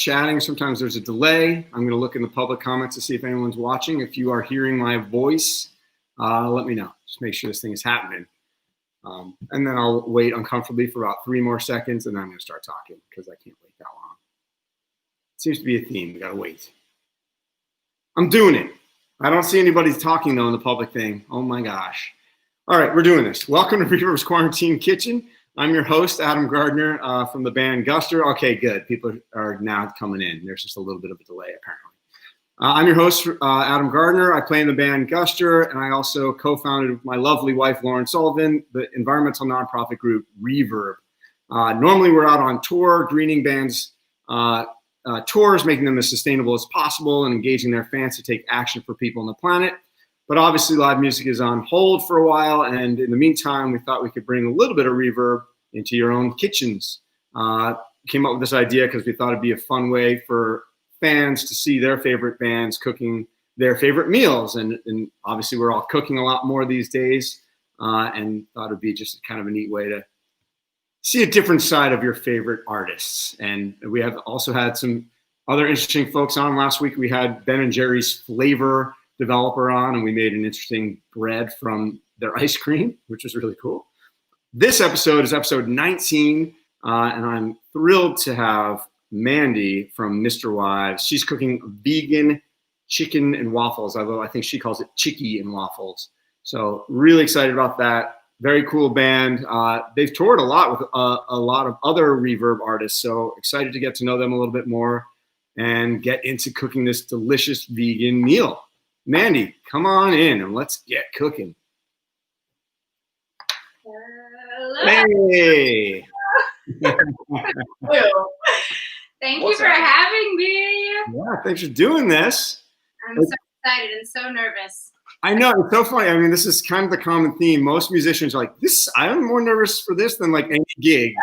chatting, sometimes there's a delay. I'm going to look in the public comments to see if anyone's watching. If you are hearing my voice, let me know. Just make sure this thing is happening. And then I'll wait uncomfortably for about 3 more seconds, and then I'm going to start talking because I can't wait that long. It seems to be a theme. We got to wait. I'm doing it. I don't see anybody talking, though, in the public thing. Oh, my gosh. All right, we're doing this. Welcome to REVERB's Quarantine Kitchen. I'm your host, Adam Gardner, from the band Guster. Okay, good. People are now coming in. There's just a little bit of a delay, apparently. I'm your host, Adam Gardner. I play in the band Guster, and I also co-founded with my lovely wife, Lauren Sullivan, the environmental nonprofit group REVERB. Normally, we're out on tour, greening bands' tours, making them as sustainable as possible and engaging their fans to take action for people on the planet. But obviously, live music is on hold for a while, and in the meantime, we thought we could bring a little bit of reverb into your own kitchens. Came up with this idea because we thought it'd be a fun way for fans to see their favorite bands cooking their favorite meals. And obviously, we're all cooking a lot more these days, and thought it'd be just kind of a neat way to see a different side of your favorite artists. And we have also had some other interesting folks on. Last week, we had Ben and Jerry's flavor developer on, and we made an interesting bread from their ice cream, which was really cool. This episode is episode 19, and I'm thrilled to have Mandy from MisterWives. She's cooking vegan chicken and waffles, although I think she calls it Chickie and Waffles. So really excited about that. Very cool band. They've toured a lot with a lot of other reverb artists, so excited to get to know them a little bit more and get into cooking this delicious vegan meal. Mandy, come on in and let's get cooking. Hello. Hey. Thank you for having me. Yeah, thanks for doing this. I'm so excited and so nervous. I know, it's so funny. I mean, this is kind of the common theme. Most musicians are like, I'm more nervous for this than like any gig.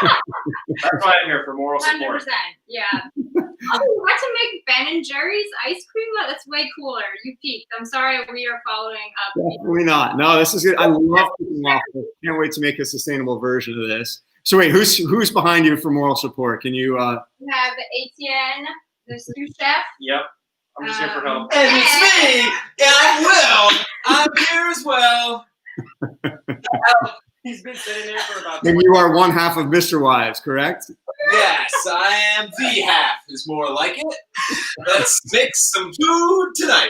That's why I'm here, for moral support. 100%, yeah. Oh, you got to make Ben and Jerry's ice cream? That's way cooler. You peaked. I'm sorry we are following up. Definitely not. No, this is good. I love cooking waffles. Can't wait to make a sustainable version of this. So wait, who's behind you for moral support? Can you? We have Etienne, the sous chef. Yep. I'm just here for help. And it's me. Yeah, I'm Will. I'm here as well. He's been sitting there for about. And you are one half of MisterWives, correct? Yes, I am the half is more like it. Let's make some food tonight.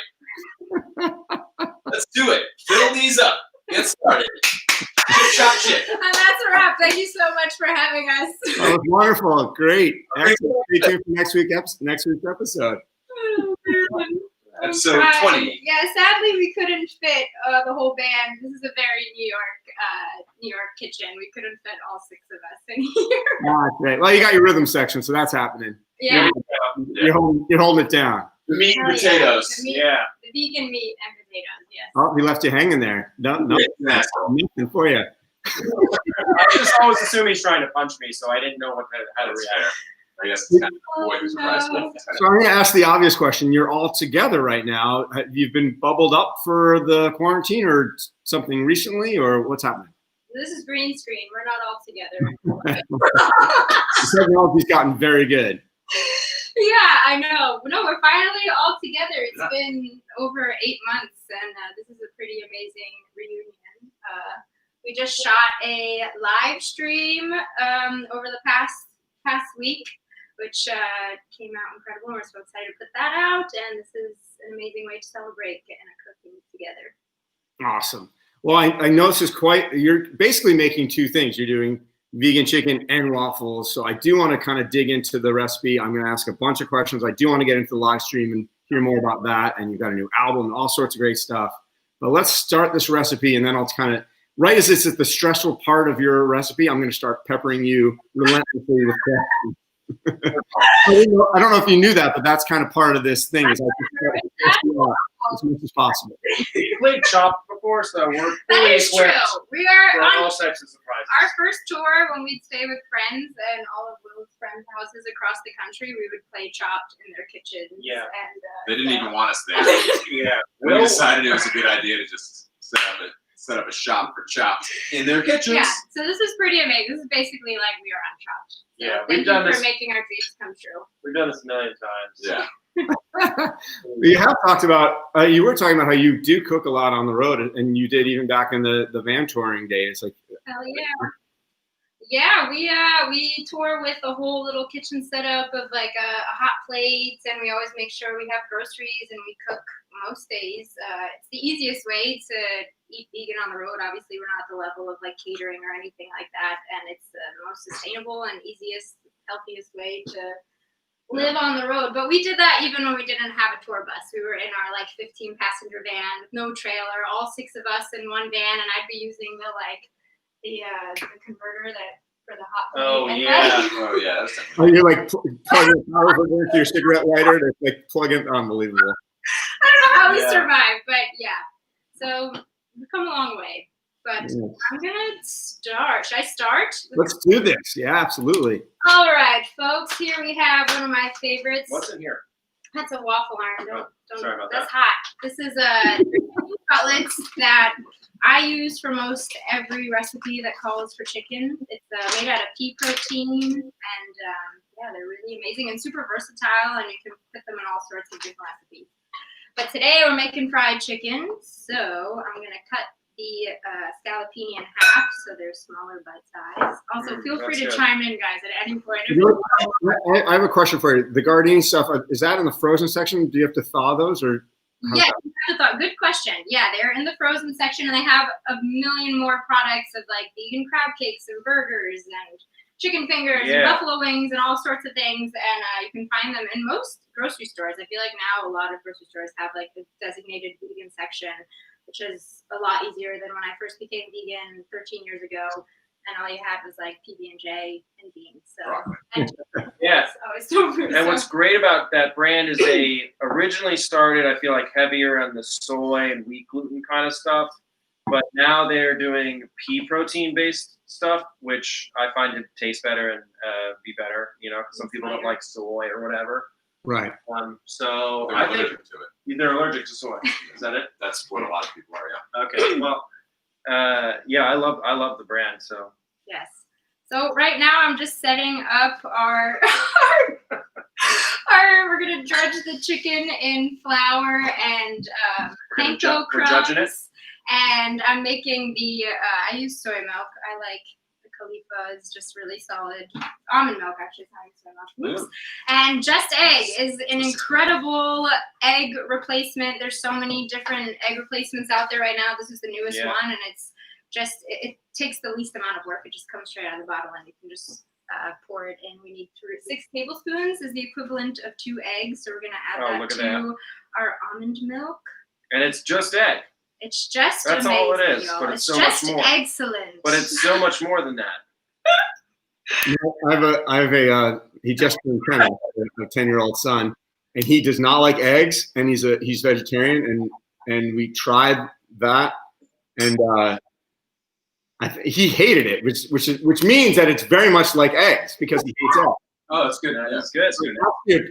Let's do it. Fill these up. Get started. Chop shit. And that's a wrap. Thank you so much for having us. Oh, wonderful. Great. Excellent. Stay tuned for next week's episode. Episode 20. Yeah, sadly we couldn't fit the whole band. This is a very New York kitchen. We couldn't fit all 6 of us in here. Ah, great. Well, you got your rhythm section, so that's happening. Yeah. You're holding it down. The meat and potatoes. The vegan meat and potatoes, yes. Oh, we left you hanging there. No, nothing for you. I just always assume he's trying to punch me, so I didn't know how to react. I guess it's kind of boy who's surprised. So I'm going to ask the obvious question. You're all together right now. Have you been bubbled up for the quarantine or something recently, or what's happening? This is green screen. We're not all together. The technology's gotten very good. Yeah, I know. No, we're finally all together. It's been over 8 months, and this is a pretty amazing reunion. We just shot a live stream over the past week, which came out incredible. We're so excited to put that out, and this is an amazing way to celebrate getting a cooking together. Awesome. Well, I know this is you're basically making 2 things. You're doing vegan chicken and waffles. So I do want to kind of dig into the recipe. I'm going to ask a bunch of questions. I do want to get into the live stream and hear more about that. And you've got a new album and all sorts of great stuff. But let's start this recipe, and then I'll kind of, right as it's at the stressful part of your recipe, I'm going to start peppering you relentlessly with questions. I don't know if you knew that, but that's kind of part of this thing. Is as much as possible. You played Chopped before, so we're fully equipped. We are on all types of surprises. Our first tour, when we'd stay with friends and all of Will's friends' houses across the country, we would play Chopped in their kitchens. Yeah. And They didn't even want us there. Yeah. We decided it was a good idea to just set up set up a shop for Chopped in their kitchens. Yeah, so this is pretty amazing. This is basically like we are on Chopped. So Yeah, thank we've you done for this. making our dreams come true. We've done this a million times. Yeah. You have talked about, you were talking about how you do cook a lot on the road, and you did even back in the van touring days. Like, Hell yeah. Yeah, we tour with a whole little kitchen setup of like a hot plate, and we always make sure we have groceries, and we cook most days. It's the easiest way to eat vegan on the road. Obviously, we're not at the level of like catering or anything like that, and it's the most sustainable and easiest, healthiest way to live on the road. But we did that even when we didn't have a tour bus. We were in our like 15 passenger van with no trailer, all 6 of us in one van, and I'd be using the converter that for the hot plate. Oh, and yeah. Oh yeah, that's are you like plugging power cord into your cigarette lighter to like plug in? Unbelievable. I don't know how we Yeah. survived, but yeah. So we've come a long way. But Yeah. I'm gonna start. Should I start? Let's do this. Yeah, absolutely. All right, folks. Here we have one of my favorites. What's in here? That's a waffle iron. Don't. Sorry about That's hot. This is cutlets that I use for most every recipe that calls for chicken. It's made out of pea protein, and yeah, they're really amazing and super versatile, and you can put them in all sorts of different recipes. But today we're making fried chicken, so I'm gonna cut the scallopini in half so they're smaller bite size. Also, feel free to That's good. chime in, guys, at any point. I have a question for you. The Gardein stuff, is that in the frozen section? Do you have to thaw those, or? Yeah, good question. Yeah, they're in the frozen section, and they have a million more products of like vegan crab cakes and burgers and chicken fingers and buffalo wings and all sorts of things. And you can find them in most grocery stores. I feel like now a lot of grocery stores have like the designated vegan section, which is a lot easier than when I first became vegan 13 years ago. And all you had was like PB&J and beans. So Yeah. always tofu. And what's great about that brand is they originally started, I feel like, heavier on the soy and wheat gluten kind of stuff. But now they're doing pea protein based stuff, which I find to taste better and be better, you know, because some people don't like soy or whatever. Right. So They're I think allergic to it. they're allergic to soy. Is that it? That's what a lot of people are. Yeah. Okay. Well, yeah, I love the brand. So yes. So right now I'm just setting up our we're gonna dredge the chicken in flour and panko we're judging it. crumbs, and I'm making the I use soy milk. I like the Khalifa is just really solid. Almond milk actually, it's not soy milk. Oops. And Just Egg is an incredible egg replacement. There's so many different egg replacements out there right now. This is the newest one, and it's just it takes the least amount of work. It just comes straight out of the bottle, and you can just pour it in. We need 6 tablespoons is the equivalent of 2 eggs, so we're gonna add that to our almond milk. And it's just egg. It's just That's amazing, all it is, y'all. but it's so just much more. excellent. But it's so much more than that. You know, I have a he just turned 10, a 10-year-old son, and he does not like eggs, and he's vegetarian, and we tried that, and he hated it, which means that it's very much like eggs because he hates eggs. Oh, that's good. That's good. So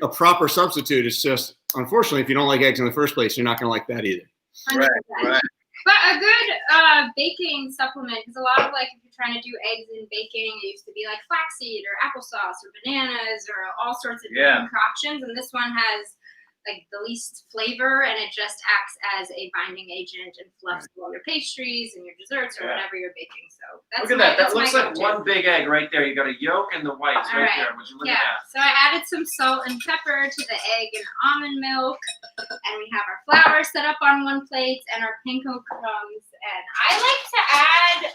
a proper substitute is just, unfortunately, if you don't like eggs in the first place, you're not going to like that either. 100%. Right. But a good baking supplement, because a lot of like if you're trying to do eggs in baking, it used to be like flaxseed or applesauce or bananas or all sorts of different concoctions, and this one has like the least flavor, and it just acts as a binding agent and fluffs all your pastries and your desserts or whatever you're baking. So that's Look at that. That looks like go-to. one big egg right there. You got a yolk and the whites All right right. there. Would you look Yeah, at so I added some salt and pepper to the egg and almond milk, and we have our flour set up on one plate and our panko crumbs. And I like to add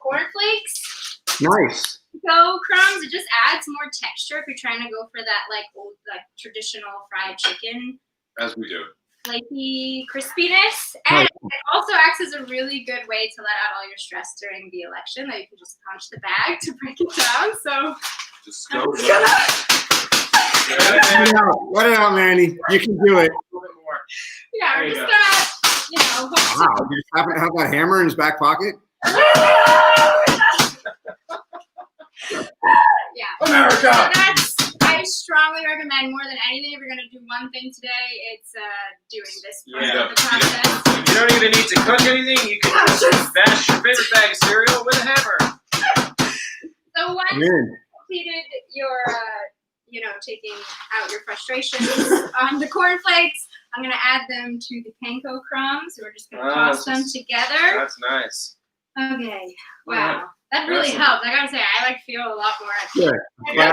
cornflakes. Nice. Panko crumbs. It just adds more texture if you're trying to go for that like old like traditional fried chicken. As we do. Flaky crispiness, and it also acts as a really good way to let out all your stress during the election. That you can just punch the bag to break it down. So Just go. Let it out, Mandy. You can do it. A little bit more. yeah, There we're you just gonna Wow. You just happen to have that hammer in his back pocket? yeah. America! So that's I I strongly recommend more than anything, if you're going to do one thing today, it's doing this part of the process. You don't even need to cook anything. You can just bash your favorite bag of cereal with a hammer. So once you've completed your, taking out your frustrations on the cornflakes, I'm going to add them to the panko crumbs. We're just going to toss them together. That's nice. Okay. Wow. That really helped. I gotta say, I feel a lot more at Yeah.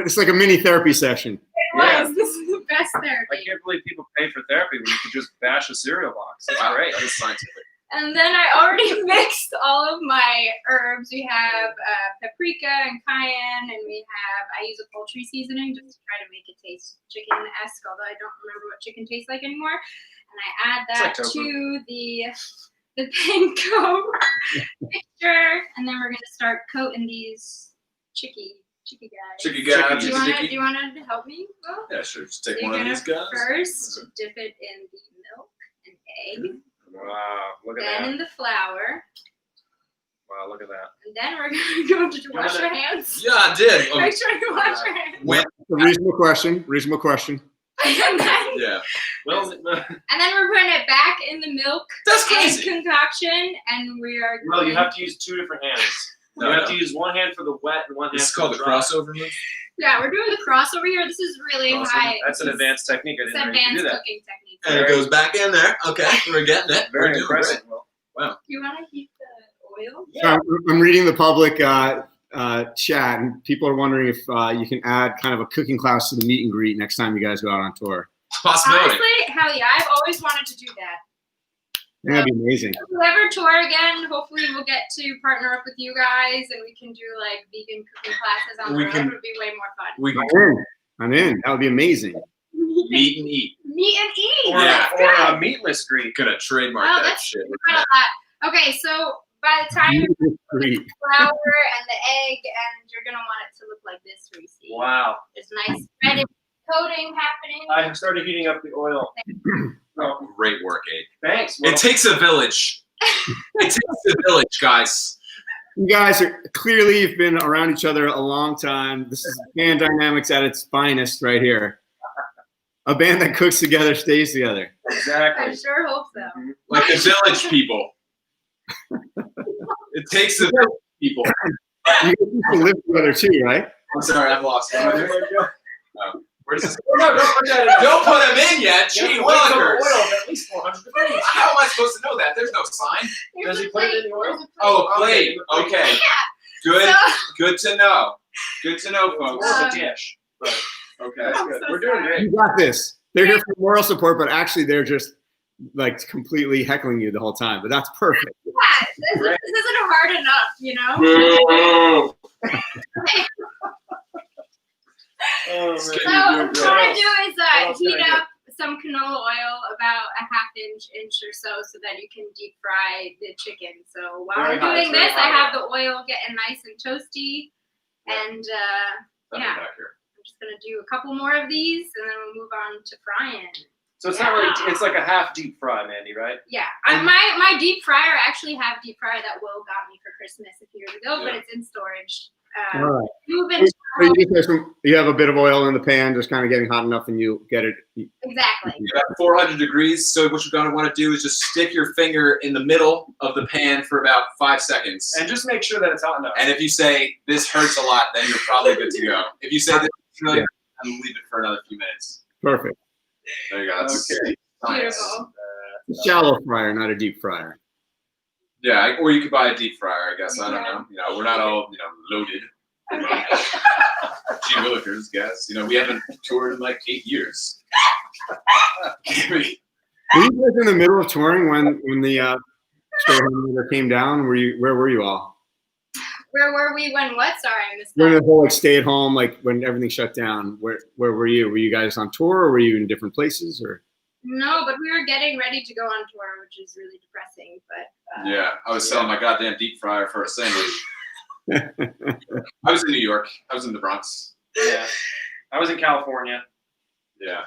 It's like a mini therapy session. It was. This is the best therapy. I can't believe people pay for therapy when you could just bash a cereal box. It's great. That is scientific. And then I already mixed all of my herbs. We have paprika and cayenne, and I use a poultry seasoning just to try to make it taste chicken-esque, although I don't remember what chicken tastes like anymore. And I add that to the panko mixture, and then we're gonna start coating these Chickie guys. Chickie guys. Do you want to help me? Will? Yeah, sure. Just take one of these guys. First, dip it in the milk and egg. Wow, look at then that. in the flour. Wow, look at that. And then we're gonna go to wash your hands. Yeah, I did. Make sure you wash your hands. Reasonable question. And then, Yeah. Well, and then we're putting it back in the milk That's crazy. concoction, and we are. well, you have to use two different hands. You have to use one hand for the wet and one hand This is for called the the dry. crossover move. Yeah, we're doing the crossover here. This is really high. That's an advanced technique. I It's didn't know you could advanced do that. cooking technique. And it goes back in there. Okay, we're getting it. Very We're doing impressive. great. Will. You want to heat the oil? Yeah. I'm reading the public chat, and people are wondering if you can add kind of a cooking class to the meet and greet next time you guys go out on tour. Possibility. Honestly, hell yeah! I've always wanted to do that. I think that'd be amazing. If we ever tour again, hopefully we'll get to partner up with you guys, and we can do like vegan cooking classes on the road. It would be way more fun. We can I'm in. That would be amazing. meet and eat. Meet and eat. Or, That's or good. a meatless greet. Gonna trademark Oh, that that's shit. quite a lot. Okay, so by the time you put Great. the flour and the egg, and you're gonna want it to look like this, Reese. Wow. There's nice spreading coating happening. I started heating up the oil. Oh, Great work, Abe. thanks. Will. It takes a village. It takes a village, guys. You guys are clearly you've been around each other a long time. This is band dynamics at its finest right here. A band that cooks together stays together. I Exactly. sure hope so. Like the village people. It takes a village people. You guys live together too, right? I'm sorry, I've lost Oh, it. there we go. Where's this? No, don't put that in. Don't put them in yet. You have Gee to wait till the willikers. oil is at least 400 degrees. How am I supposed to know that? There's no sign. Here's Does he a put it plate. in the oil? Here's a plate. Oh, a plate. Okay. Yeah. Good. So- Good to know. Good to know, It's folks. more of a dish. But Okay. I'm good. so We're doing sorry. great. You got this. They're here for moral support, but actually they're just like completely heckling you the whole time. But that's perfect. Yeah, this isn't hard enough, you know? Oh, So man. what I do is What else can heat I do? up some canola oil about a half-inch or so that you can deep fry the chicken. So while Very I'm hot, doing it's very this, I hot. have the oil getting nice and toasty. And yeah, Back here. I'm just gonna do a couple more of these, and then we'll move on to frying. So it's not really, it's like a half deep fry, Mandy, right? Yeah, my deep fryer, I actually have deep fryer that Will got me for Christmas a few years ago, but Yeah. it's in storage. All right. Moving So you have a bit of oil in the pan, just kind of getting hot enough, and you get it. exactly. About 400 degrees. So what you're going to want to do is just stick your finger in the middle of the pan for about 5 seconds. And just make sure that it's hot enough. And if you say this hurts a lot, then you're probably good to go. If you say this is really, then leave it for another few minutes. Perfect. There you go. That's Okay. science. Beautiful. Shallow fryer, not a deep fryer. Yeah, or you could buy a deep fryer, I guess. I don't know. You know, we're not all, loaded. Okay. Gee willikers, guys. We haven't toured in like 8 years. Were you guys in the middle of touring when the stay-at-home order came down? Where were you all? Where were we when what? Sorry, I missed When that. the whole stay-at-home, when everything shut down, where were you? Were you guys on tour, or were you in different places, or? No, but we were getting ready to go on tour, which is really depressing. But Yeah, I was selling my goddamn deep fryer for a sandwich. I was in New York. I was in the Bronx. Yeah. I was in California. Yeah.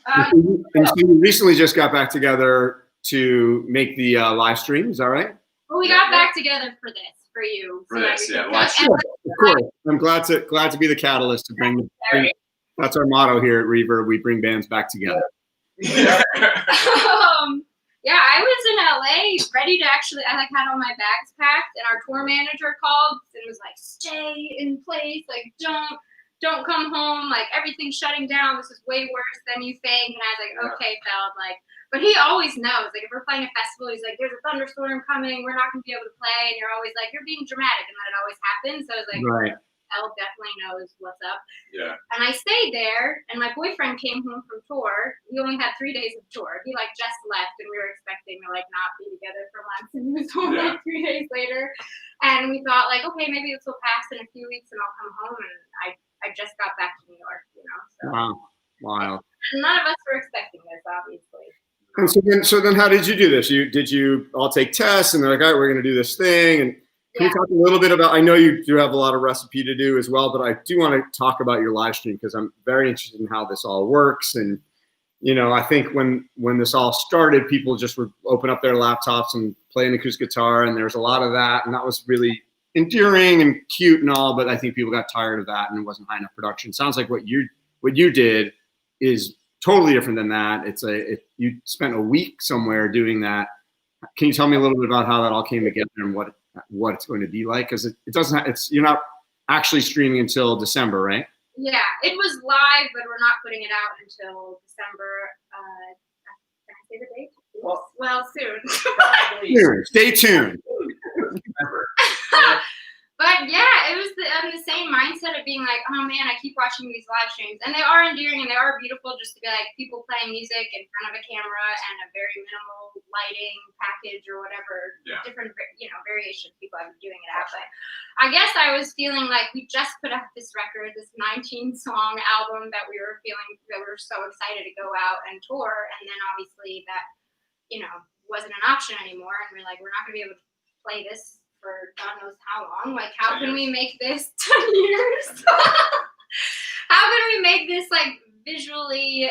And so you recently just got back together to make the live stream. Is that right? well, we got back together for this. for you. For that this, you yeah, can watch. come. Of course. I'm glad to be the catalyst to bring. That's our motto here at Reverb. We bring bands back together. Yeah. Yeah, I was in LA ready to actually, I like had all my bags packed, and our tour manager called and was like, stay in place, like don't come home, like everything's shutting down, this is way worse than you think. And I was like, okay, Feld, like, but he always knows, like if we're playing a festival, he's like, there's a thunderstorm coming, we're not gonna be able to play, and you're always like, you're being dramatic, and then it always happens. So I was like, Right. Feld definitely knows what's up. Yeah. And I stayed there, and my boyfriend came home from tour. He only had 3 days of tour. He like just left, and we were expecting to like not be together for months. And he was home like 3 days later, and we thought like, okay, maybe this will pass in a few weeks, and I'll come home. And I just got back to New York, you know. So. Wow. And none of us were expecting this, obviously. And so then, how did you do this? Did you all take tests, and they're like, all right, we're going to do this thing, and can we talk a little bit about, I know you do have a lot of recipe to do as well, but I do want to talk about your live stream because I'm very interested in how this all works. And, you know, I think when this all started, people just would open up their laptops and play an acoustic guitar, and there's a lot of that, and that was really endearing and cute and all, but I think people got tired of that and it wasn't high enough production. Sounds like what you did is totally different than that. You spent a week somewhere doing that. Can you tell me a little bit about how that all came together and what it's going to be like? Because you're not actually streaming until December, right? Yeah, it was live, but we're not putting it out until December. Can I say the date? Well, soon. Stay tuned. But yeah, it was the same mindset of being like, oh man, I keep watching these live streams, and they are endearing and they are beautiful, just to be like people playing music in front of a camera and a very minimal lighting package or whatever, different variations people have been doing it at. But I guess I was feeling like we just put out this record, this 19-song album that we were so excited to go out and tour, and then obviously that wasn't an option anymore, and we're like, we're not gonna be able to play this for God knows how long. Like, how can we make this 10 years? How can we make this like visually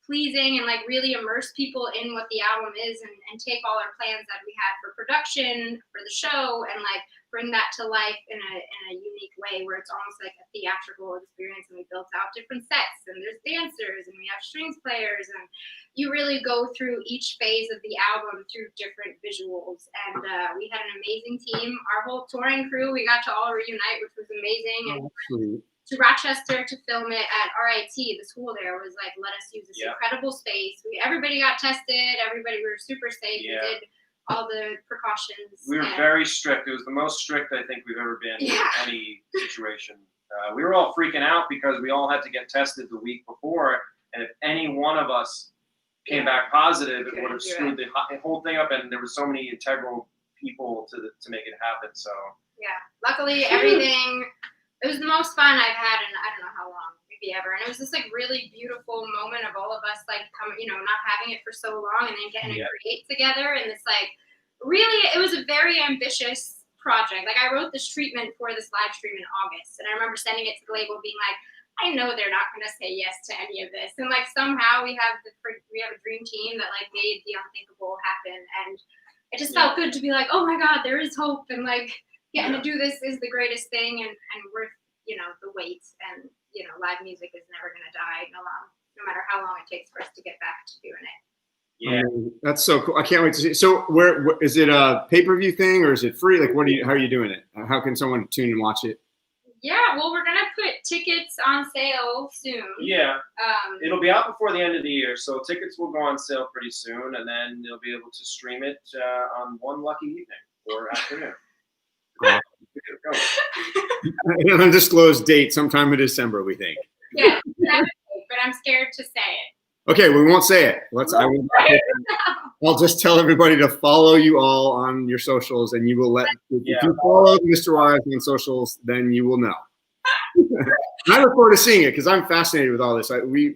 pleasing and like really immerse people in what the album is, and take all our plans that we had for production for the show and like bring that to life in a unique way where it's almost like a theatrical experience. And we built out different sets, and there's dancers, and we have strings players, and you really go through each phase of the album through different visuals. And we had an amazing team. Our whole touring crew, we got to all reunite, which was amazing. And to Rochester to film it at RIT, the school there was like, let us use this incredible space. Everybody got tested. We were super safe. We did all the precautions. We were very strict. It was the most strict I think we've ever been in any situation. We were all freaking out because we all had to get tested the week before, and if any one of us came back positive, it would have screwed the whole thing up, and there were so many integral people to make it happen. So luckily everything. It was the most fun I've had in I don't know how long, maybe ever. And it was this like really beautiful moment of all of us like not having it for so long and then getting to create together. And this like really, it was a very ambitious project. Like I wrote this treatment for this live stream in August, and I remember sending it to the label being like, I know they're not going to say yes to any of this. And like somehow we have a dream team that like made the unthinkable happen. And it just felt good to be like, oh my God, there is hope. And like, getting to do this is the greatest thing, and worth the wait. And live music is never going to die, no matter how long it takes for us to get back to doing it. Yeah, that's so cool. I can't wait to see. So, where is it a pay-per-view thing or is it free? Like, how are you doing it? How can someone tune and watch it? Yeah, well, we're gonna put tickets on sale soon. Yeah, it'll be out before the end of the year, so tickets will go on sale pretty soon, and then you'll be able to stream it on one lucky evening or afternoon. An undisclosed date, sometime in December, we think. Yeah, but I'm scared to say it. Okay, we won't say it. I'll just tell everybody to follow you all on your socials, and you will if you follow MisterWives on socials, then you will know. And I look forward to seeing it because I'm fascinated with all this. We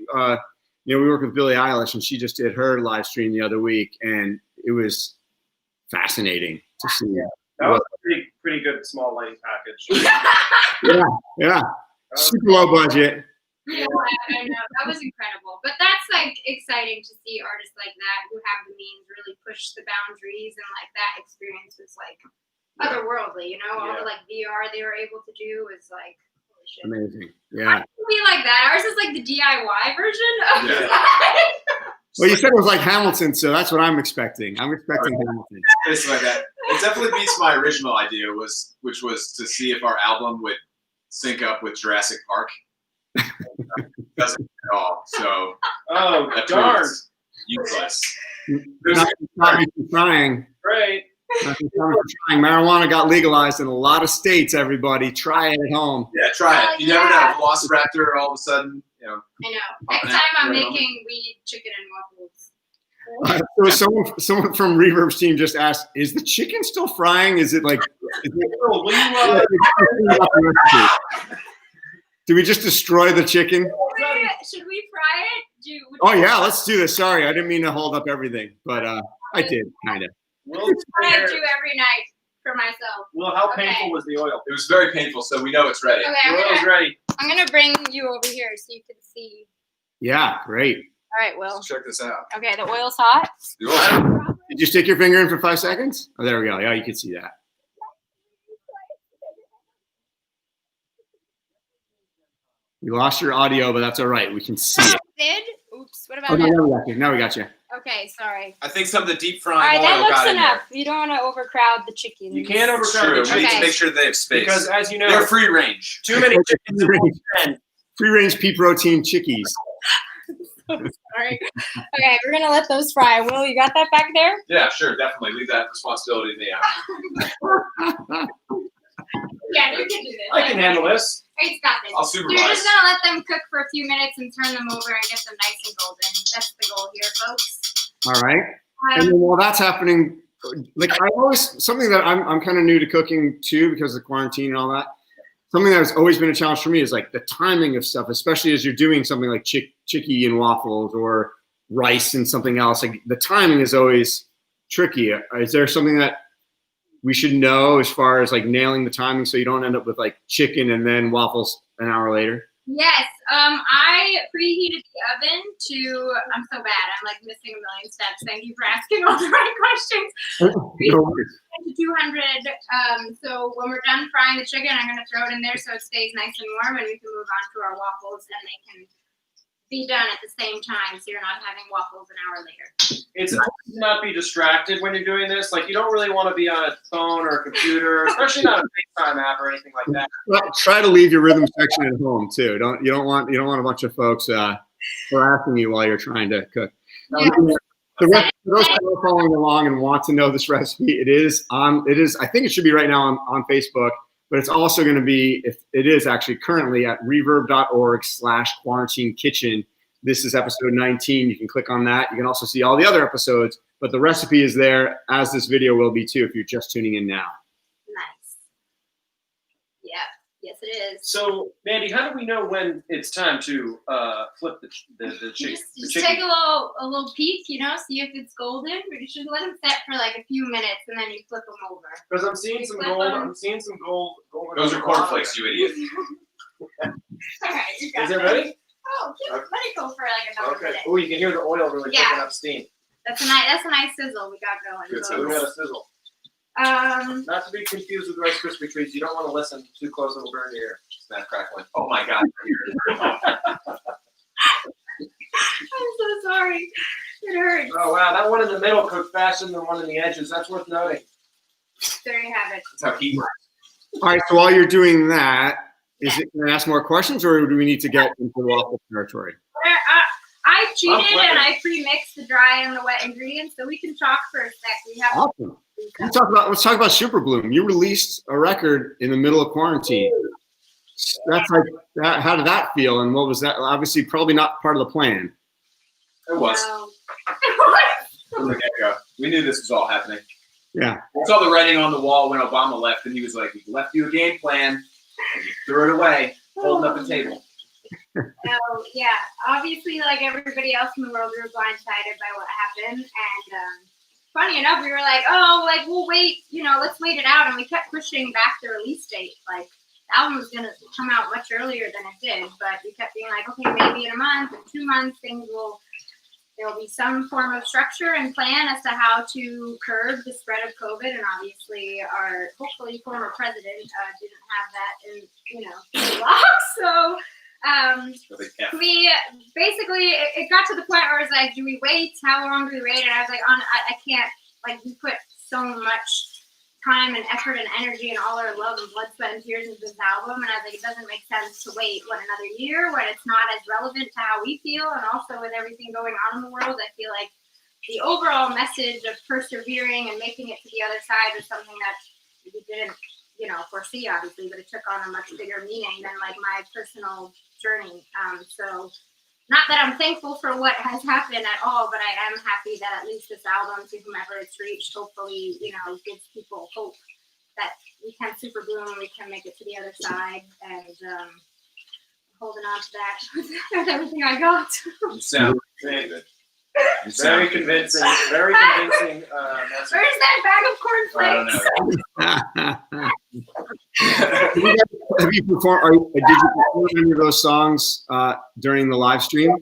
work with Billie Eilish, and she just did her live stream the other week, and it was fascinating to see. That was a pretty good small lighting package. Yeah. Super low budget. Yeah, I know. That was incredible. But that's like exciting to see artists like that who have the means really push the boundaries, and like that experience was like otherworldly. You know, all Yeah. the like VR they were able to do was like holy shit. Amazing. Ours Yeah. would be like that. Ours is like the DIY version of Yeah. that. Well, you said it was like Hamilton, so that's what I'm expecting. I'm expecting Hamilton. It's like that. It definitely beats my original idea, which was to see if our album would sync up with Jurassic Park. It doesn't at all. So Oh, that darn. proves useless. Not me from trying. Great. Not me from trying. Marijuana got legalized in a lot of states. Everybody, try it at home. Yeah, try it. You never Yeah. know. Velociraptor all of a sudden, I know. Next time I'm making weed, chicken, and waffles. So someone from Reverb's team just asked, "Is the chicken still frying? Is it like?" Will you, Do we just destroy the chicken? Should we fry it? Oh yeah, let's do this. Sorry, I didn't mean to hold up everything, but I did kind of. Will, This is what I do every night for myself. Will, how Okay. painful was the oil? it was very painful, so we know it's ready. Okay, The oil's ready. I'm gonna bring you over here so you can see. Yeah, great. All right, Will. Let's check this out. Okay, the oil's hot. The oil. Did you stick your finger in for 5 seconds? Oh, there we go. Yeah, you can see that. You lost your audio, but that's all right. We can see it. Did? Oops. What Oh, about no, now? now we got you. Now we got you. Okay, sorry. I think some of the deep All frying right, that oil looks got in enough. there. You don't want to overcrowd the chickens. You can't It's overcrowd true. the We need chicken to make sure they have space. because, as you know, They're free range. too many chickens in one pen. Free range pea protein chickies. Sorry. Okay, we're gonna let those fry. Will, you got that back there? Yeah, sure, definitely. Leave that responsibility to me. Yeah, you can do this. I can handle this. It's got this. I'll You're supervise. just gonna let them cook for a few minutes and turn them over and get them nice and golden. That's the goal here, folks. All right. And then while that's happening, like I always something that I'm kind of new to cooking too because of the quarantine and all that. Something that has always been a challenge for me is like the timing of stuff, especially as you're doing something like Chickie and Waffles or rice and something else. Like the timing is always tricky. Is there something that we should know as far as like nailing the timing so you don't end up with like chicken and then waffles an hour later? Yes, I preheated the oven to, I'm so bad, I'm like missing a million steps. Thank you for asking all the right questions. No worries. To 200, so when we're done frying the chicken, I'm gonna throw it in there so it stays nice and warm and we can move on to our waffles and they can be done at the same time so you're not having waffles an hour later. It's important to not be distracted when you're doing this. Like you don't really want to be on a phone or a computer, especially not a FaceTime app or anything like that. Well, try to leave your rhythm section at home too. You don't want a bunch of folks harassing you while you're trying to cook. Yeah. For those who are following along and want to know this recipe, it is. I think it should be right now on Facebook, but it's also going to be. If it is actually currently at reverb.org/quarantine kitchen. This is episode 19. You can click on that. You can also see all the other episodes, but the recipe is there, as this video will be too if you're just tuning in now. Nice. Yeah, yes it is. So, Mandy, how do we know when it's time to flip the chicken? Just take a little peek, see if it's golden. But you should let them set for like a few minutes and then you flip them over. Because I'm seeing some gold. I'm seeing some gold. Those are cornflakes, you idiot. All right, you got Is it ready? Oh, cute. Let it go for like another Okay. minute. Oh, you can hear the oil really Yeah. picking up steam. That's a nice sizzle we got going. Good So we got a sizzle. Um, Not to be confused with Rice Krispie treats. You don't want to listen too close; it'll burn your ear. Snap crackling. Oh my god. I'm so sorry. It hurts. Oh wow, that one in the middle cooked faster than the one in the edges. That's worth noting. There you have it. That's how heat works. All right. So while you're doing that, can I ask more questions, or do we need to get into waffle territory? I cheated flipping. and I pre-mixed the dry and the wet ingredients, so we can talk for a sec. We have. Awesome. Let's talk about Super Bloom. You released a record in the middle of quarantine. That's like that. How did that feel? And what was that? Obviously, probably not part of the plan. It was. No. From the get-go. We knew this was all happening. Yeah. We saw the writing on the wall when Obama left, and he was like, "We left you a game plan, and you threw it away, holding up the table." So yeah, obviously, like everybody else in the world, we were blindsided by what happened. And funny enough, we were like, "Oh, like we'll wait, let's wait it out." And we kept pushing back the release date. Like the album was gonna come out much earlier than it did, but we kept being like, "Okay, maybe in a month, in 2 months, things will there will be some form of structure and plan as to how to curb the spread of COVID. And obviously, our hopefully former president didn't have that in lock. So we basically it got to the point where I was like, do we wait? How long do we wait? And I was like, I can't. Like, we put so much time and effort and energy and all our love and blood, sweat, and tears into this album, and I was like, it doesn't make sense to wait another year when it's not as relevant to how we feel. And also with everything going on in the world, I feel like the overall message of persevering and making it to the other side was something that we didn't foresee, obviously, but it took on a much bigger meaning than like my personal journey. So not that I'm thankful for what has happened at all, but I am happy that at least this album, to whomever it's reached, hopefully, gives people hope that we can super bloom, we can make it to the other side, and holding on to that with everything I got. You sound very good. Very convincing. Very convincing. Message. Where's that bag of cornflakes? Have you performed? Did you perform any of those songs during the live stream?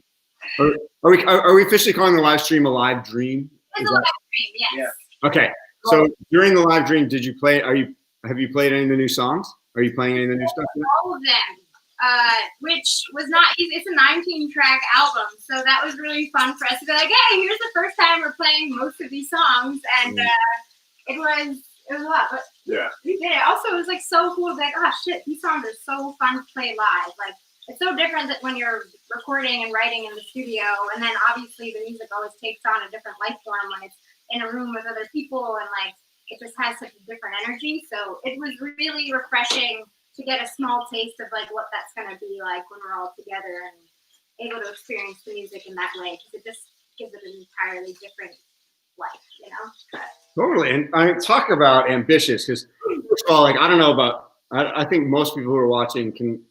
Or are we officially calling the live stream a live dream? It's a live stream, yes. Yeah. Okay. So during the live dream, did you play? Have you played any of the new songs? Are you playing any of the new stuff? All of them. Which was not easy. It's a 19-track album, so that was really fun for us to be like, hey, here's the first time we're playing most of these songs, and it was a lot, but we did it. Also, it was like so cool to be like, oh shit, these songs are so fun to play live. Like, it's so different that when you're recording and writing in the studio, and then obviously the music always takes on a different life form when it's in a room with other people, and like it just has such a different energy. So it was really refreshing to get a small taste of like what that's going to be like when we're all together and able to experience the music in that way, because it just gives it an entirely different life, Totally. And I talk about ambitious, because first of all, like, I don't know about, I think most people who are watching can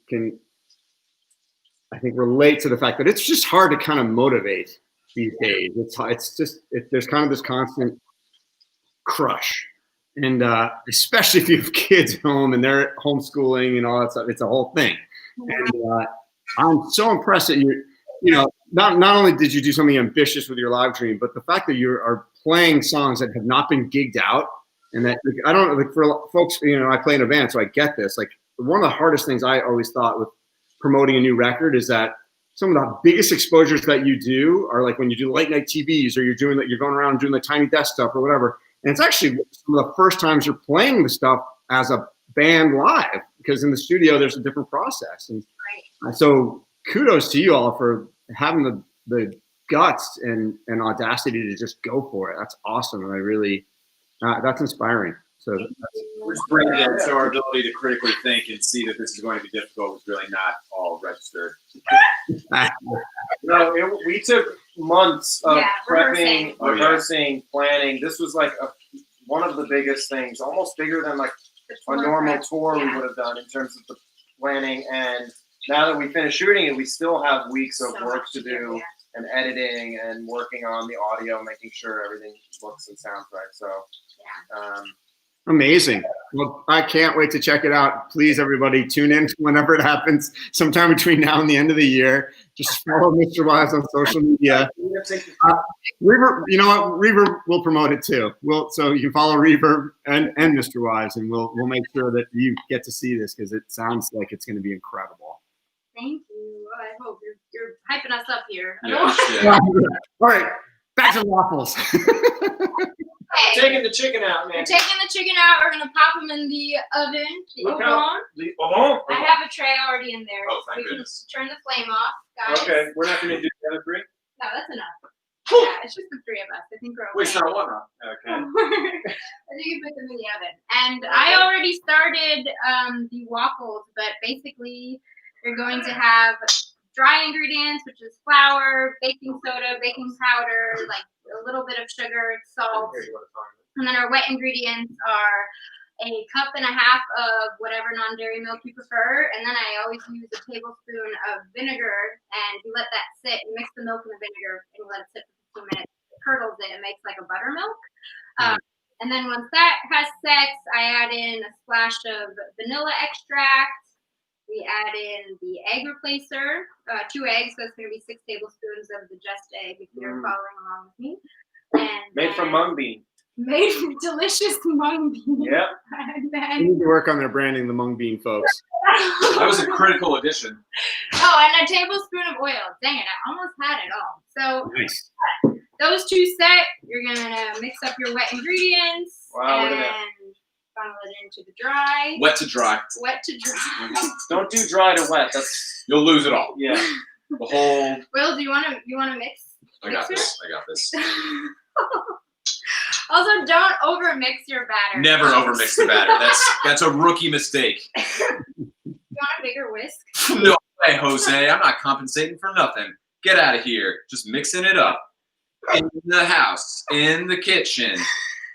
I think relate to the fact that it's just hard to kind of motivate these days. There's kind of this constant crush. And especially if you have kids at home and they're homeschooling and all that stuff, it's a whole thing. And I'm so impressed that not only did you do something ambitious with your live dream, but the fact that you are playing songs that have not been gigged out, and that I don't like for folks. I play in a band, so I get this. Like, one of the hardest things I always thought with promoting a new record is that some of the biggest exposures that you do are like when you do late night TVs, or you're going around and doing the tiny desk stuff or whatever. And it's actually some of the first times you're playing the stuff as a band live, because in the studio there's a different process. And so kudos to you all for having the guts and audacity to just go for it. That's awesome. And I really, that's inspiring. So which brings us to our ability to critically think and see that this is going to be difficult was really not all registered. No, we took months of prepping, rehearsing, planning. This was like one of the biggest things, almost bigger than like a normal tour we would have done in terms of the planning. And now that we finished shooting it, we still have weeks of work to do and editing and working on the audio, making sure everything looks and sounds right. So, amazing. Well, I can't wait to check it out. Please, everybody, tune in whenever it happens, sometime between now and the end of the year. Just follow MisterWives on social media. Reverb, you know what? Reverb will promote it too. So you can follow Reverb and MisterWives, and we'll make sure that you get to see this, because it sounds like it's going to be incredible. Thank you. I hope you're hyping us up here. All right, back to the waffles. Taking the chicken out, man. We're taking the chicken out. We're gonna pop them in the oven. The oven. I have a tray already in there. Oh, thank we goodness. Can turn the flame off, guys. Okay, we're not gonna do the other three. No, that's enough. Yeah, it's just the three of us. I think we're okay. Wait, it's not one. Okay. I think you put them in the oven. And I already started the waffles, but basically you're going to have dry ingredients, which is flour, baking soda, baking powder, like a little bit of sugar, salt. And then our wet ingredients are a cup and a half of whatever non-dairy milk you prefer. And then I always use a tablespoon of vinegar, and you let that sit. You mix the milk and the vinegar and you let it sit for 15 minutes. It curdles it and makes like a buttermilk. And then once that has set, I add in a splash of vanilla extract, We add in the egg replacer, 2 eggs, so it's going to be 6 tablespoons of the Just Egg if you're following along with me. And Made from mung bean. Made from delicious mung bean. Yep. And We then, need to work on their branding, the mung bean folks. That was a critical addition. oh, and a tablespoon of oil. Dang it, I almost had it all. So Nice. those 2 set, you're going to mix up your wet ingredients Wow, look and at that. funnel it into the dry. Wet to dry. Wet to dry. Don't do dry to wet. That's You'll lose it all. yeah. The whole. Will, do you want to mix? I got Mixer? this. I got this. Also, don't overmix your batter. Never overmix the batter. That's a rookie mistake. You want a bigger whisk? No way, Jose. I'm not compensating for nothing. Get out of here. Just mixing it up. In the house, in the kitchen.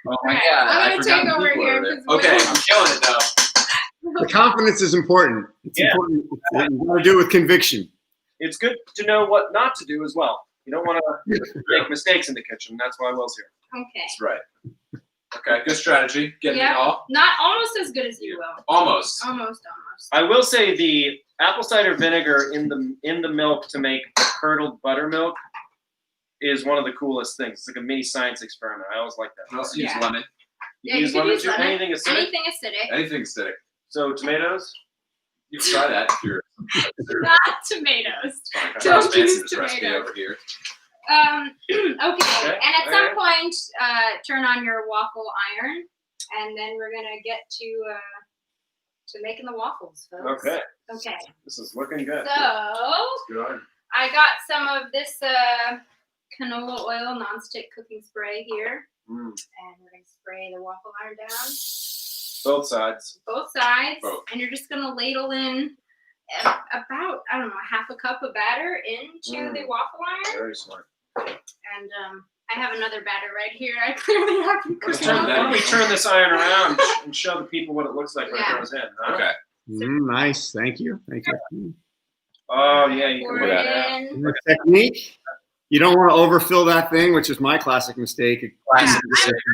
Oh my Alright, God. I'm I gonna forgot take the over people here over there. 'cause Okay, we- I'm killing it though. The confidence is important. It's Yeah. important. You got to do it with conviction. It's good to know what not to do as well. You don't want to make mistakes in the kitchen. That's why Will's here. Okay. That's right. Okay, good strategy. Getting Yeah. it all. Not almost as good as you will. Almost. Almost. I will say the apple cider vinegar in the milk to make the curdled buttermilk is one of the coolest things. It's like a mini science experiment. I always like that. I also use Yeah. lemon. Yeah, you use could lemon use too? lemon. Anything acidic? Anything acidic. Anything acidic. So tomatoes? You can try that if you're. Not tomatoes. Okay. Charles Don't use Manson's recipe tomatoes. over here. Okay. Okay, And at some alright. point, turn on your waffle iron, and then we're gonna get to making the waffles, folks. Okay. Okay. This is looking good. So Good on. I got some of this canola oil nonstick cooking spray here, Mm. and we're gonna spray the waffle iron down Both sides. both sides, Both. and you're just gonna ladle in about, I don't know, half a cup of batter into the waffle iron. Very smart. And I have another batter right here. I clearly haven't Let's cooked turn, on why don't we it. turn this iron around and show the people what it looks like when Yeah. it goes in? Huh? Okay. Nice. Thank you. Thank you. Oh yeah, you Pour can it look at that. in. The technique. You don't want to overfill that thing, which is my classic mistake. Yeah, Classic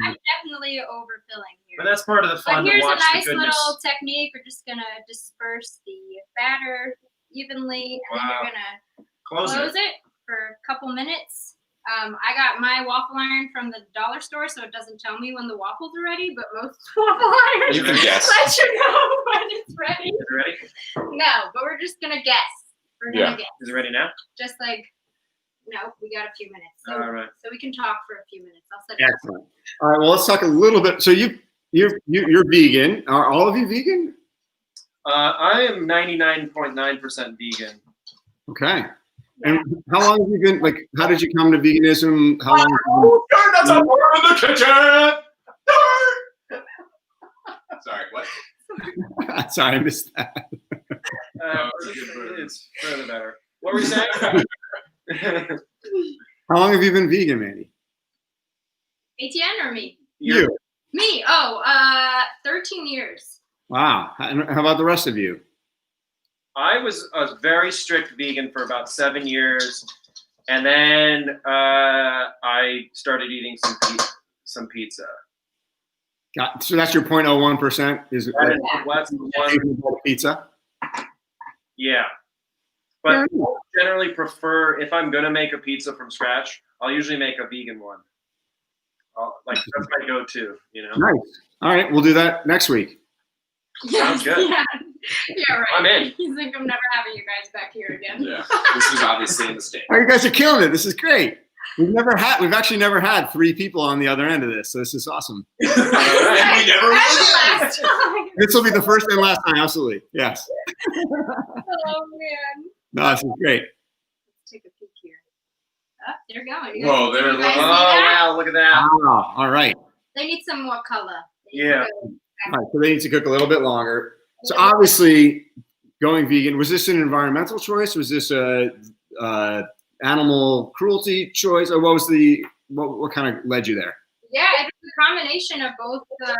I'm definitely overfilling here. But that's part of the But fun to here's a watch nice the goodness. little technique. We're just gonna disperse the batter evenly, and then Wow. you're gonna Close close it. it for a couple minutes. I got my waffle iron from the dollar store, so it doesn't tell me when the waffles are ready, but most waffle irons You can guess. let you know when it's ready. Is it ready? No, but we're just gonna guess. We're gonna Yeah. guess. Is it ready now? Just like, no, we got a few minutes. So, All right. so we can talk for a few minutes. I'll set it up. Excellent. All right. Well, let's talk a little bit. So you're vegan. Are all of you vegan? I am 99.9% vegan. Okay. And how long have you been? Like, how did you come to veganism? How long? Oh, darn, that's a worm in the kitchen. Darn. Sorry, what? Sorry, I missed that. It's further better. What were you saying? How long have you been vegan, Mandy? Etienne or me? You. Me? 13 years. Wow. And how about the rest of you? I was a very strict vegan for about 7 years, and then I started eating some pizza. So that's your 0.01%? Is it That like is, that's the one. pizza? Yeah. But I generally prefer, if I'm going to make a pizza from scratch, I'll usually make a vegan one. That's my go-to, you know? Nice. All right. We'll do that next week. Sounds good. Yeah, right. I'm in. He's like, I'm never having you guys back here again. Yeah, this is obviously a mistake. Oh, you guys are killing it. This is great. We've actually never had 3 people on the other end of this. So this is awesome. We never will again. Last time. This will be the first and last time. Absolutely. Yes. Oh man. No, this is great. Let's take a peek here. Oh, they're going. You Whoa, guys- there you it guys is. see Oh, that? wow, look at that. Wow. All right. They need some more color. Yeah. All right. So they need to cook a little bit longer. So obviously, going vegan, was this an environmental choice? Was this a animal cruelty choice? Or what kind of led you there? Yeah, it's a combination of both the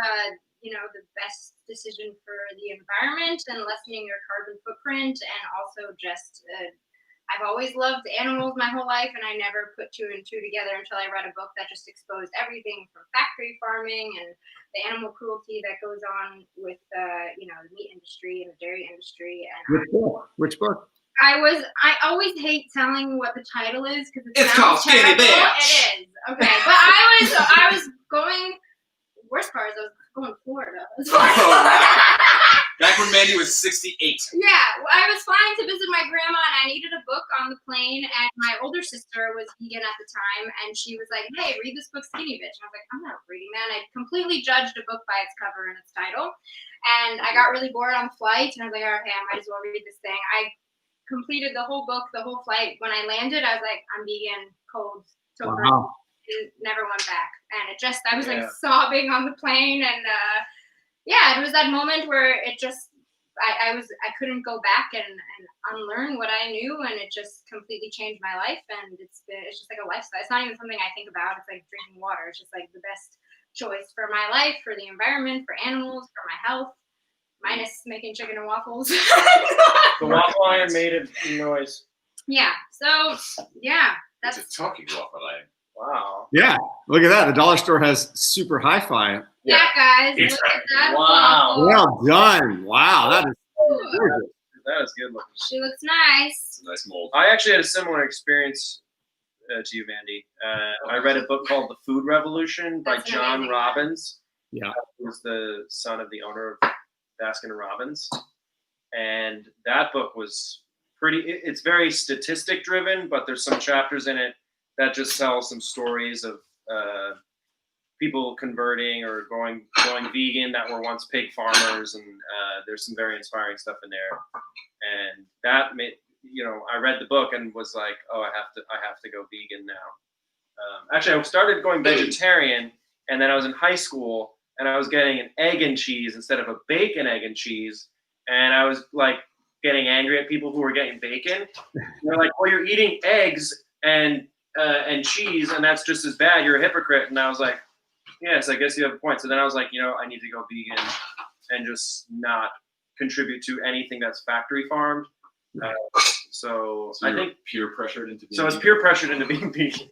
best decision for the environment and lessening your carbon footprint, and also just I've always loved animals my whole life, and I never put two and two together until I read a book that just exposed everything from factory farming and the animal cruelty that goes on with, the meat industry and the dairy industry. And Which book? I always hate telling what the title is because It's called Skinny terrible. Bitch. It is. Okay, but I was going. Worst part is I was going to Florida. Back when Mandy was 68. Yeah, I was flying to visit my grandma, and I needed a book on the plane. And my older sister was vegan at the time, and she was like, "Hey, read this book, Skinny Bitch." And I was like, "I'm not reading that." And I completely judged a book by its cover and its title, and I got really bored on the flight. And I was like, "Okay, I might as well read this thing." I completed the whole book, the whole flight. When I landed, I was like, "I'm vegan, cold, sober." Wow. Never went back, and I was like sobbing on the plane, and it was that moment where it just I couldn't go back and unlearn what I knew, and it just completely changed my life. And it's just like a lifestyle. It's not even something I think about. It's like drinking water. It's just like the best choice for my life, for the environment, for animals, for my health, minus making chicken and waffles. The waffle iron made a noise. Yeah, so That's a talking waffle iron. Wow. Yeah, look at that. The dollar store has super hi-fi. Yeah, guys, It's look at that. wow. waffle. Well done. Wow, that is gorgeous. That is good looking. She looks nice. Nice mold. I actually had a similar experience to you, Mandy. I read a book called The Food Revolution by That's an John amazing book. Robbins. Yeah. Who's the son of the owner of Baskin Robbins. And that book was it's very statistic driven, but there's some chapters in it that just tell some stories of people converting or going vegan that were once pig farmers, and there's some very inspiring stuff in there. And that made I read the book and was like, oh, I have to go vegan now. Actually, I started going vegetarian, and then I was in high school and I was getting an egg and cheese instead of a bacon, egg and cheese, and I was like getting angry at people who were getting bacon. They're like, well, you're eating eggs and cheese, and that's just as bad. You're a hypocrite. And I was like, yes, I guess you have a point. So then I was like, I need to go vegan and just not contribute to anything that's factory farmed. So I think peer pressured into being so. It's peer pressured into being vegan.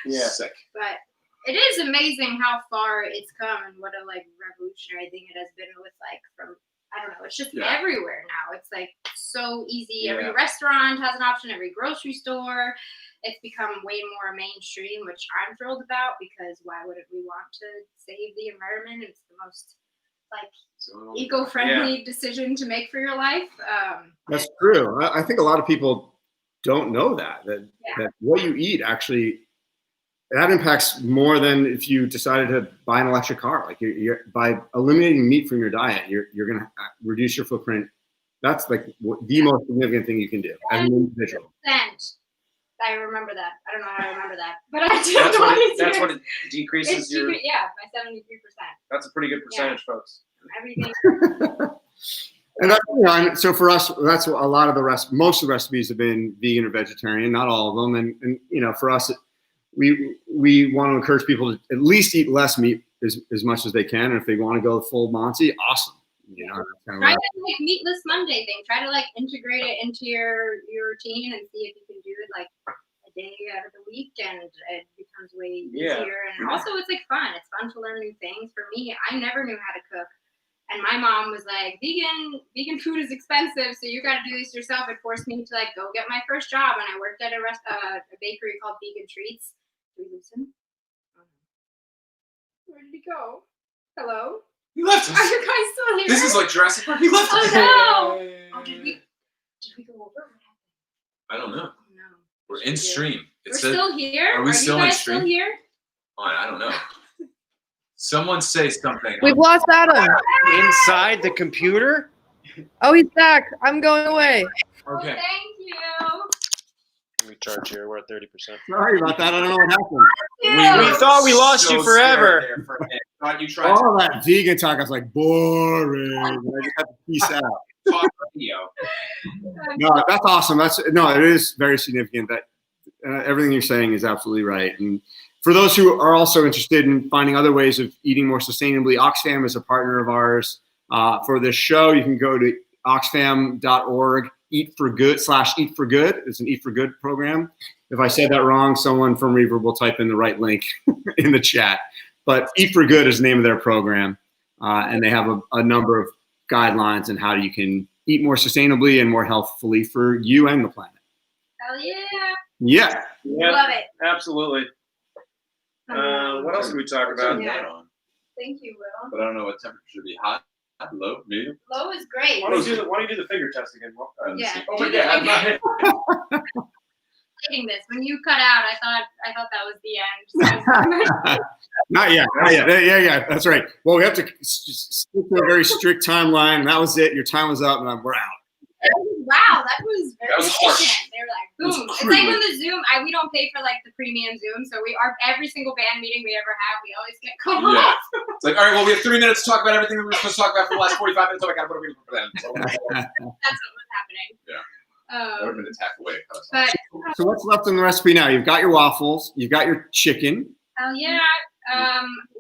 Yeah. sick. But it is amazing how far it's come and what a revolutionary thing it has been with from I don't know, it's just everywhere now. It's so easy. Yeah. Every restaurant has an option, every grocery store. It's become way more mainstream, which I'm thrilled about, because why wouldn't we want to save the environment? It's the most eco-friendly decision to make for your life. That's true. I think a lot of people don't know that what you eat actually, that impacts more than if you decided to buy an electric car. Like you're by eliminating meat from your diet, you're going to reduce your footprint. That's the most significant thing you can do as an individual. I remember that. I don't know how I remember that, but I do. That's what it decreases your. By 73%. That's a pretty good percentage, folks. Everything. And that's, so for us, that's a lot of most of the recipes have been vegan or vegetarian, not all of them. And for us, we want to encourage people to at least eat less meat as much as they can. And if they want to go full Monty, awesome. Try the meatless Monday thing. Try to integrate it into your routine and see if you can do it a day out of the week, and it becomes way easier. And also it's fun. It's fun to learn new things. For me, I never knew how to cook. And my mom was like, vegan food is expensive, so you got to do this yourself. It forced me to go get my first job, and I worked at a bakery called Vegan Treats. Did we lose him? Where did he go? Hello? He left us. Are you guys still here? This is like Jurassic Park. He left us. Oh no! Oh, did we go over? What happened? I don't know. Oh no. We're in stream. We're still here. Are we still you in guys stream? still here? I don't know. Someone say something. We've lost Adam. Inside the computer? Oh, he's back. I'm going away. Oh, Okay. thank you. We charge here. We're at 30%. Sorry about that. I don't know what happened. We thought we lost you forever. There for a minute. Thought you tried All that vegan talk, I was like, boring. I just had to peace out. to talk video. No, that's awesome. It is very significant that everything you're saying is absolutely right. And for those who are also interested in finding other ways of eating more sustainably, Oxfam is a partner of ours for this show. You can go to oxfam.org. Eat for Good / Eat for Good. It's an Eat for Good program. If I said that wrong, someone from REVERB will type in the right link in the chat. But Eat for Good is the name of their program, and they have a number of guidelines on how you can eat more sustainably and more healthfully for you and the planet. Hell yeah. Yeah. Love it. Absolutely. What else did we talk about? Turn that on. Thank you, Will. But I don't know what temperature should be. Hot, low, medium. Low is great. Why don't you do the finger test again? Will? Yeah. Oh Do my the God, I'm finger- not hit. This. When you cut out, I thought that was the end. Not yet. Yeah. That's right. Well, we have to stick to a very strict timeline, and that was it. Your time was up, and we're out. Wow, that was very That was harsh. efficient. They were like, It was boom. It's crude. like when the Zoom, we don't pay for like the premium Zoom, so every single band meeting we ever have, we always get cut Yeah. off. It's like, all right, well, we have 3 minutes to talk about everything that we were supposed to talk about for the last 45 minutes. Oh my God, what are we going to for them? So, That's what was happening. Yeah. That would have been a tap away. But So what's left in the recipe now? You've got your waffles. You've got your chicken. yeah.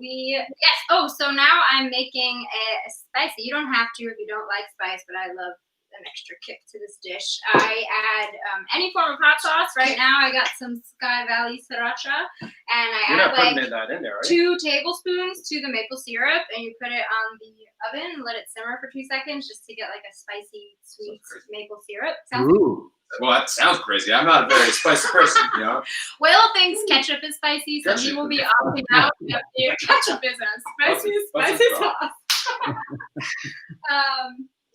Yes. Oh, so now I'm making a spicy. You don't have to if you don't like spice, but I love an extra kick to this dish. I add any form of hot sauce. Right now, I got some Sky Valley sriracha, and I You're add not putting that in there, right? 2 tablespoons to the maple syrup, and you put it on the oven and let it simmer for 2 seconds just to get like a spicy, sweet maple syrup. Sounds Ooh. Well, that sounds crazy. I'm not a very spicy person, you know? Will thinks ketchup is spicy, so he Ketchup. will be opting out. Yep, ketchup is a spicy sauce.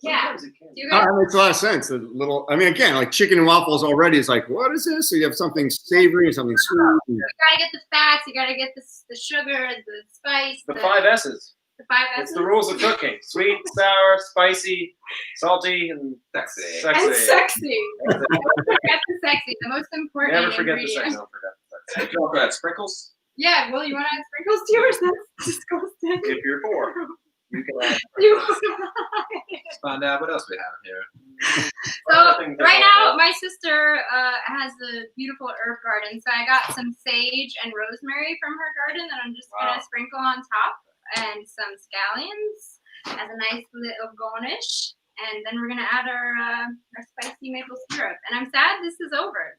Yeah. Sometimes it can. You Oh, guys, that makes a lot of sense. Again, like chicken and waffles already is like, what is this? So you have something savory and something sweet. you gotta get the fats, you gotta get the sugar, the spice, The 5 S's. the 5 It's S's. the rules of cooking: sweet, sour, spicy, salty, and Sexy. sexy. And sexy. Don't forget the sexy, the most important Never forget the ingredient. sexy. Don't forget the sexy. You can add sprinkles. Yeah, Will, you want to add sprinkles to yours? That's disgusting. If you're poor, you can add. You- Let's find out what else we have here. So right now, my sister has a beautiful herb garden. So I got some sage and rosemary from her garden that I'm just gonna sprinkle on top, and some scallions as a nice little garnish. And then we're gonna add our spicy maple syrup. And I'm sad this is over.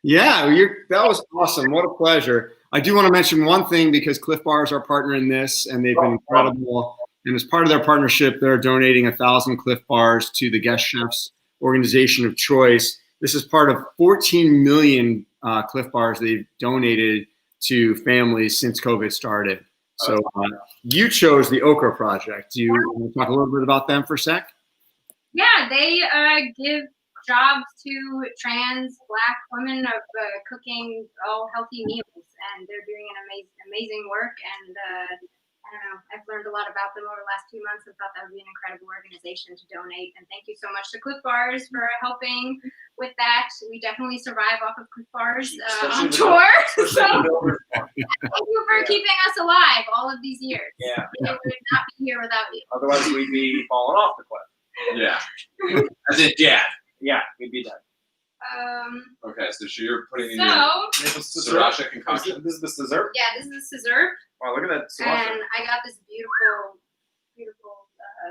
Yeah, that was awesome. What a pleasure. I do want to mention one thing because Cliff Bar is our partner in this, and they've been incredible. And as part of their partnership, they're donating 1,000 Cliff Bars to the Guest Chefs organization of choice. This is part of 14 million Cliff Bars they've donated to families since COVID started. So you chose the Okra Project. Do you want to talk a little bit about them for a sec? Yeah, they give jobs to trans Black women of cooking all healthy meals, and they're doing an amazing work. And I don't know, I've learned a lot about them over the last 2 months and thought that would be an incredible organization to donate. And thank you so much to Cliff Bars for helping with that. We definitely survive off of Cliff Bars on tour. So thank you for keeping us alive all of these years. Yeah. We would not be here without you. Otherwise, we'd be falling off the cliff. Yeah. As in, yeah. Yeah, we'd be dead. Okay, so you're putting in So your sriracha concoction. This is the dessert. yeah, this is scissor, Wow, look at that sriracha. and I got this beautiful.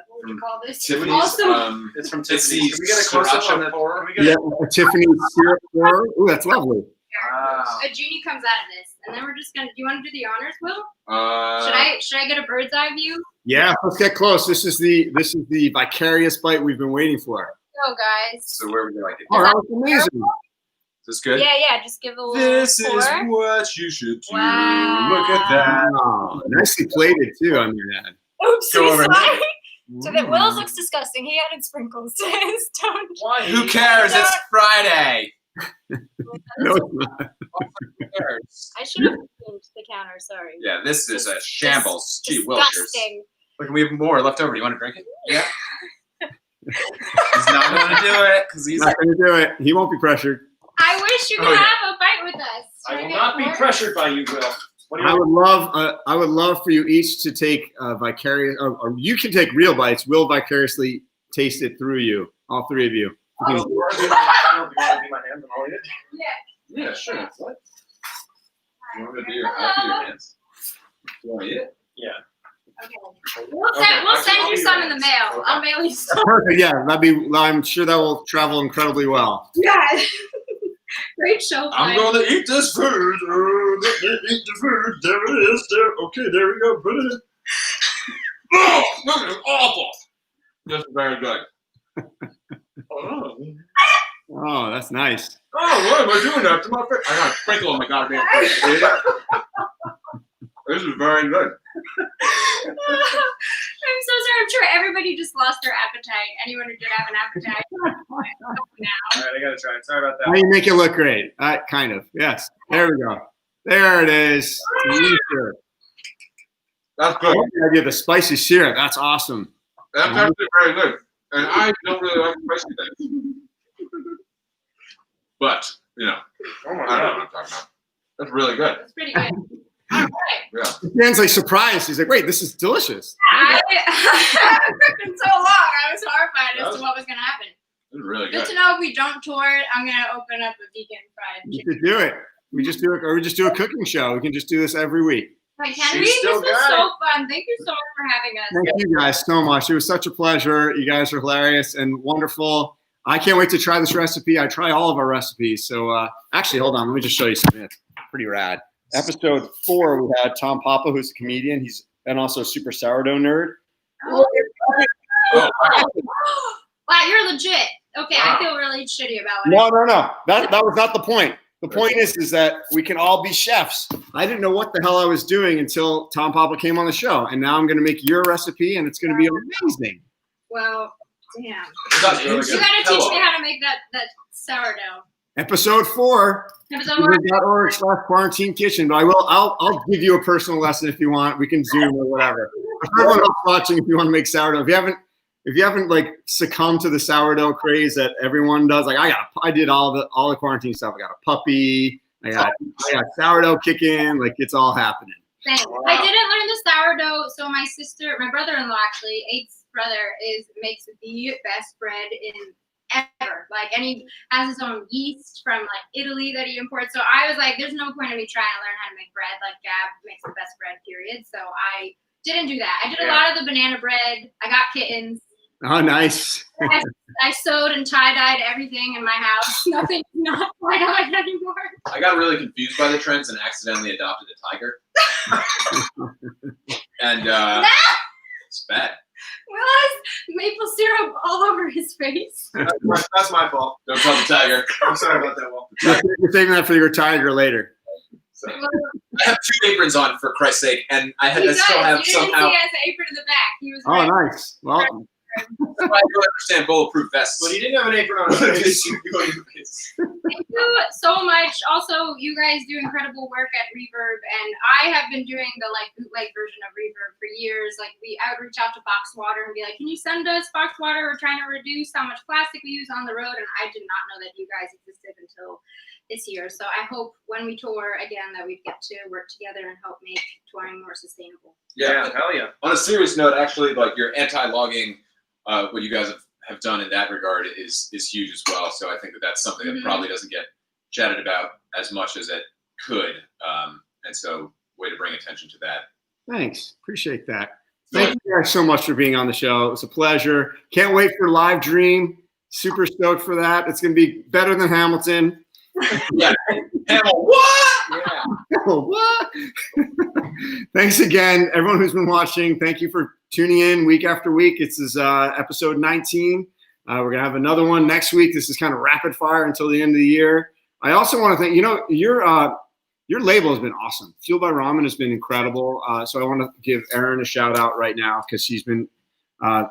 What would you call this? Tiffany's. Also, It's from It's Tiffany's. the Can we get a close up on sriracha that? pour. Can we get Yeah, a Tiffany syrup pour. Ooh, that's lovely. Wow. a genie comes out of this, and then we're just gonna. Do you want to do the honors, Will? Uh, Should I get a bird's eye view? Yeah, let's get close. This is the vicarious bite we've been waiting for. Go, guys. so where would you like it? Oh, that was amazing. Is this good? Yeah. Just give a little. This pour. is what you should do. Wow. Look at that. Wow, nicely plated too. I mean that. Oops, Go over sorry. So that Mm. Will's looks disgusting. He added sprinkles to his tongue. Why? Who cares? It's Friday. No, it's not. Who cares? I should have cleaned the counter. Sorry. Yeah, this is a shambles. Gee willikers. Disgusting. Look, we have more left over. Do you want to drink it? Yeah. He's not going to do it because he's Not gonna do it. He won't be pressured. I wish you could Oh, yeah. have a bite with us. I Should will get not be more? pressured by you, Will. What do you I want? would love for you each to take vicarious, or you can take real bites. We'll vicariously taste it through you, all three of you. Do you want to be my hand and I'll eat it? Yeah. Yeah, sure. What? You want me to do your hands? You want to eat it? Yeah. We'll send you some in the mail. I'll mail you some. Perfect. Yeah, I'm sure that will travel incredibly well. Yeah. Great show. I'm going to eat this food. Eat the food. There it is. There. Okay, there we go. Put it in. Oh, this is awful. This is very good. Oh, that's nice. Oh, what am I doing that to my face? I got a sprinkle on my goddamn face. This is very good. I'm so sorry. I'm sure everybody just lost their appetite. Anyone who did have an appetite. All right, I gotta try it. Sorry about Now that. you make it look great. Kind of. Yes. There we go. There it is. That's good. The idea of the spicy syrup. That's awesome. That's actually very good. And I don't really like spicy things. But, you know, Oh my I don't know god. what I'm talking about. That's really good. It's pretty good. All right. Yeah. Dan's like surprised. He's like, wait, this is delicious. I haven't cooked in so long. I was horrified as to what was going to happen. This is really Good good. to know if we don't tour it, I'm going to open up a vegan fried We chicken. could do it. We just do a cooking show. We can just do this every week. Like, can She's we? This still was got so fun. Thank you so much for having us. Thank you guys so much. It was such a pleasure. You guys are hilarious and wonderful. I can't wait to try this recipe. I try all of our recipes. So actually, hold on. Let me just show you something. It's pretty rad. Episode 4, we had Tom Papa, who's a comedian. He's and also a super sourdough nerd. Oh. Oh, wow. Wow, you're legit. Okay, I feel really shitty about it. No. That was not the point. The point is that we can all be chefs. I didn't know what the hell I was doing until Tom Papa came on the show. And now I'm going to make your recipe, and it's going to be amazing. Well, damn. That's really really You good. got to teach me how to make that sourdough. Episode 4. Episode 1. Quarantine Kitchen. But I'll give you a personal lesson if you want. We can Zoom or whatever. For everyone else watching, if you want to make sourdough, if you haven't like succumbed to the sourdough craze that everyone does, like I did all the quarantine stuff. I got a puppy. I got sourdough kicking. Like it's all happening. Thanks. Wow. I didn't learn the sourdough. So my brother-in-law actually, Eight's brother, makes the best bread in ever. Like, and he has his own yeast from like Italy that he imports. So I was like, there's no point in me trying to learn how to make bread. Like Gab makes the best bread, period. So I didn't do that. I did a lot of the banana bread. I got kittens. Oh, nice. I sewed and tie-dyed everything in my house. Nothing's not tie-dyed anymore. I got really confused by the trends and accidentally adopted a tiger. And it's bad. Will has maple syrup all over his face. That's my fault. Don't tell the tiger. I'm sorry about that, Will. You're saving that for your tiger later. I have 2 aprons on, for Christ's sake, and I He does. still have You didn't somehow. see he has an apron in the back. He was Oh, ready. nice. Well, That's why I don't understand bulletproof vests. But he didn't have an apron on his face. Thank you so much. Also, you guys do incredible work at Reverb, and I have been doing the like bootleg version of Reverb for years. Like I would reach out to Box Water and be like, "Can you send us Box Water? We're trying to reduce how much plastic we use on the road." And I did not know that you guys existed until this year. So I hope when we tour again that we get to work together and help make touring more sustainable. Yeah, hell yeah. On a serious note, actually, like your anti-logging, what you guys have done in that regard is huge as well. So I think that's something that probably doesn't get chatted about as much as it could. And so, way to bring attention to that. thanks. Appreciate that. Thank you guys so much for being on the show. It was a pleasure. Can't wait for Live Dream. Super stoked for that. It's going to be better than Hamilton. Yeah. Hamill, what? Yeah. What? Thanks again, everyone who's been watching. Thank you for tuning in week after week. This is episode 19. We're gonna have another one next week. This is kind of rapid fire until the end of the year. I also want to thank your label has been awesome. Fueled by Ramen has been incredible. So I want to give Erin a shout out right now because she's been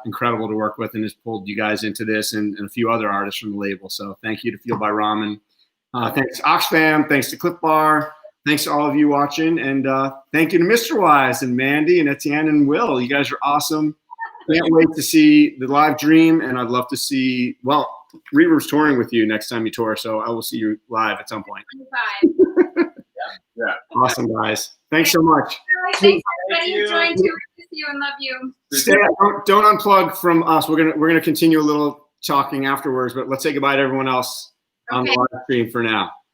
incredible to work with and has pulled you guys into this and a few other artists from the label. So thank you to Fueled by Ramen. Thanks to Oxfam. Thanks to Clip Bar. Thanks to all of you watching. And thank you to MisterWives and Mandy and Etienne and Will. You guys are awesome. Can't wait to see the Live Dream. And I'd love to see, Reverber's touring with you next time you tour. So I will see you live at some point. Bye. Yeah. Awesome, guys. Thanks so much. Thanks everybody you. who joined. Good to see you and love you. Don't unplug from us. We're gonna continue a little talking afterwards, but let's say goodbye to everyone else on the Okay. live stream for now.